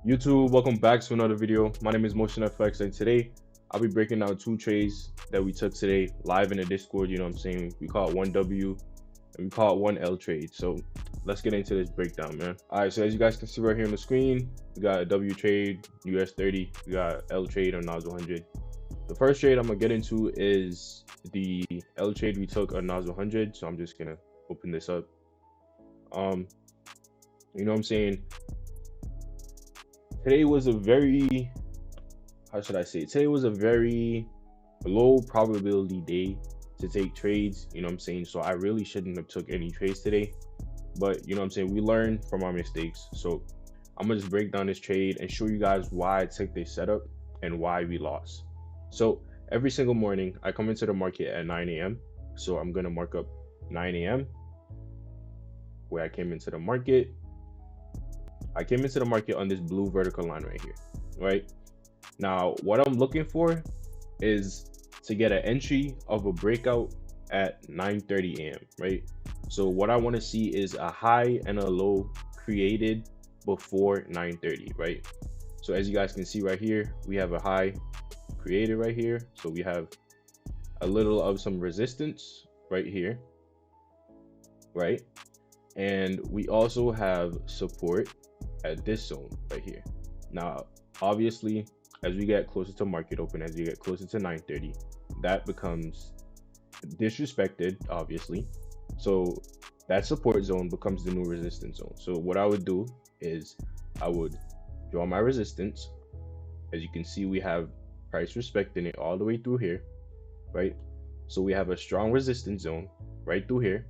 YouTube, welcome back to another video. My name is MotionFX, and today I'll be breaking down two trades that we took today live in the Discord. You know what I'm saying? We call it 1W and we call it 1L trade. So let's get into this breakdown, man. All right, so as you guys can see right here on the screen, we got a W trade, US30, we got L trade on NAS 100. The first trade I'm gonna get into is the L trade we took on NAS 100. So I'm just gonna open this up. You know what I'm saying? Today was a very, how should I say it? Today was a very low probability day to take trades, you know what I'm saying? So I really shouldn't have took any trades today, but you know what I'm saying? We learn from our mistakes. So I'm gonna just break down this trade and show you guys why I took this setup and why we lost. So every single morning I come into the market at 9 a.m. So I'm gonna mark up 9 a.m. where I came into the market. I came into the market on this blue vertical line right here, right? Now, what I'm looking for is to get an entry of a breakout at 9:30 a.m., right? So what I want to see is a high and a low created before 9:30, right? So as you guys can see right here, we have a high created right here. So we have a little of some resistance right here, right? And we also have support at this zone right here. Now, obviously, as we get closer to market open, as you get closer to 9:30, that becomes disrespected, obviously. So that support zone becomes the new resistance zone. So what I would do is I would draw my resistance. As you can see, we have price respecting it all the way through here, right? So we have a strong resistance zone right through here.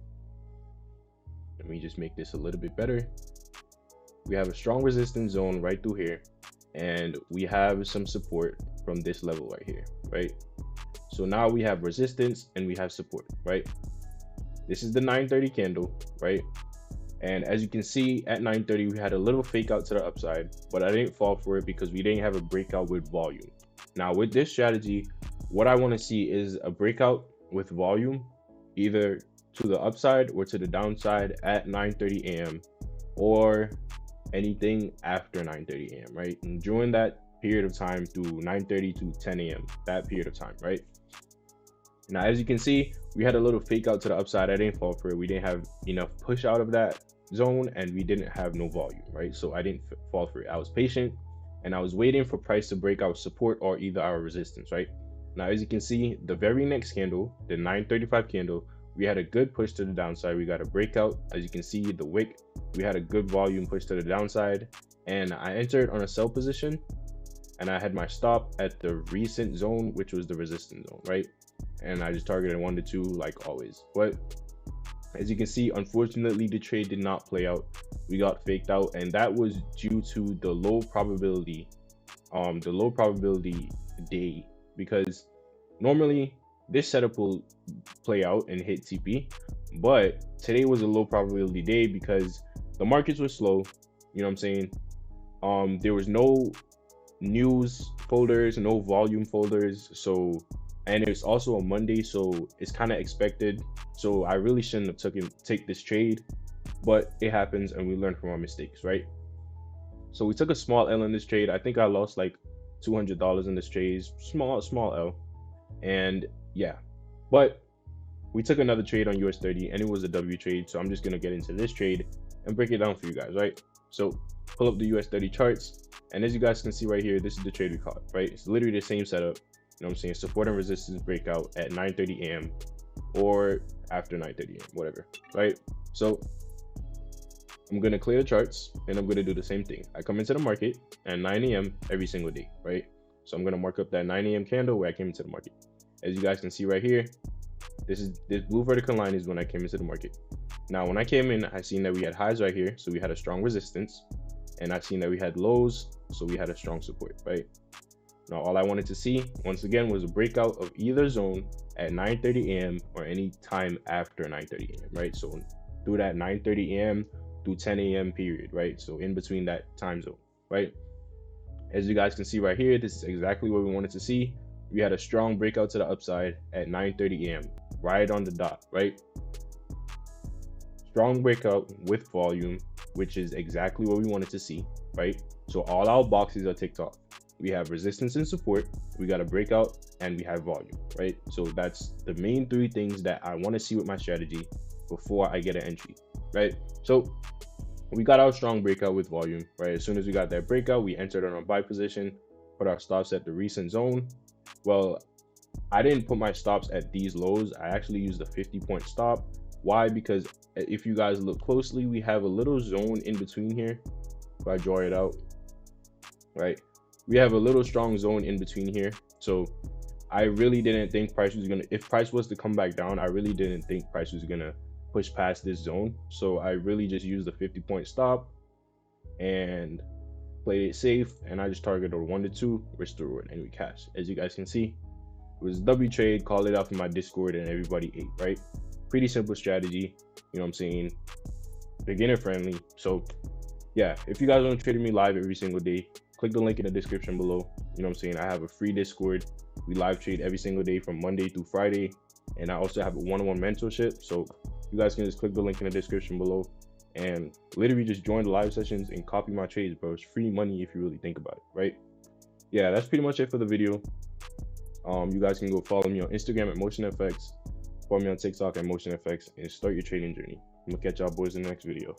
Let me just make this a little bit better. We have a strong resistance zone right through here, and we have some support from this level right here, right? So now we have resistance and we have support, right? This is the 9:30 candle, right? And as you can see at 9:30, we had a little fake out to the upside, but I didn't fall for it because we didn't have a breakout with volume. Now with this strategy, what I want to see is a breakout with volume, either to the upside or to the downside at 9:30 a.m. or anything after 9:30 a.m., right? And during that period of time through 9:30 to 10 a.m., that period of time, right? Now, as you can see, we had a little fake out to the upside. I didn't fall for it. We didn't have enough push out of that zone, and we didn't have no volume, right? So I didn't fall for it. I was patient, and I was waiting for price to break our support or either our resistance, right? Now, as you can see, the very next candle, the 9:35 candle, we had a good push to the downside. We got a breakout. As you can see, the wick, we had a good volume push to the downside, and I entered on a sell position, and I had my stop at the recent zone, which was the resistance zone, right? And I just targeted 1 to 2 like always. But as you can see, unfortunately, the trade did not play out. We got faked out, and that was due to the low probability day, because normally this setup will play out and hit TP, but today was a low probability day because the markets were slow. You know what I'm saying? There was no news folders, no volume folders. So, and it's also a Monday, so it's kind of expected. So I really shouldn't have take this trade, but it happens and we learn from our mistakes, right? So we took a small L in this trade. I think I lost like $200 in this trade, small L. And yeah, but we took another trade on US30 and it was a W trade. So I'm just going to get into this trade and break it down for you guys, right? So pull up the US30 charts. And as you guys can see right here, this is the trade we caught, right? It's literally the same setup. You know what I'm saying? Support and resistance breakout at 9:30 a.m. or after 9:30 a.m., whatever, right? So I'm going to clear the charts and I'm going to do the same thing. I come into the market at 9 a.m. every single day, right? So I'm going to mark up that 9 a.m. candle where I came into the market. As you guys can see right here, this blue vertical line is when I came into the market. Now, when I came in, I seen that we had highs right here. So we had a strong resistance, and I've seen that we had lows. So we had a strong support, right? Now, all I wanted to see, once again, was a breakout of either zone at 9:30 a.m. or any time after 9:30 a.m., right? So through that 9:30 a.m. through 10 a.m. period, right? So in between that time zone, right? As you guys can see right here, this is exactly what we wanted to see. We had a strong breakout to the upside at 9:30 a.m. right on the dot, right? Strong breakout with volume, which is exactly what we wanted to see, right? So all our boxes are ticked off. We have resistance and support, we got a breakout, and we have volume, right? So that's the main three things that I want to see with my strategy before I get an entry, right? So we got our strong breakout with volume, right? As soon as we got that breakout, we entered on a buy position, put our stops at the recent zone. Well, I didn't put my stops at these lows. I actually used a 50-point stop. Why? Because if you guys look closely, we have a little zone in between here. If I draw it out, right? We have a little strong zone in between here. So I really didn't think price was gonna, if price was to come back down, I really didn't think price was gonna push past this zone. So I really just used the 50-point stop and played it safe. And I just targeted a 1 to 2 risk to reward, and we cashed. As you guys can see, it was W trade, called it out in my Discord, and everybody ate, right? Pretty simple strategy, you know what I'm saying? Beginner friendly. So yeah, if you guys want to trade with me live every single day, click the link in the description below. You know what I'm saying? I have a free Discord. We live trade every single day from Monday through Friday. And I also have a one-on-one mentorship. So you guys can just click the link in the description below and literally just join the live sessions and copy my trades, bro. It's free money if you really think about it, right? Yeah, that's pretty much it for the video. You guys can go follow me on Instagram at MotionFX, follow me on TikTok at MotionFX, and start your trading journey. I'm gonna catch y'all boys in the next video.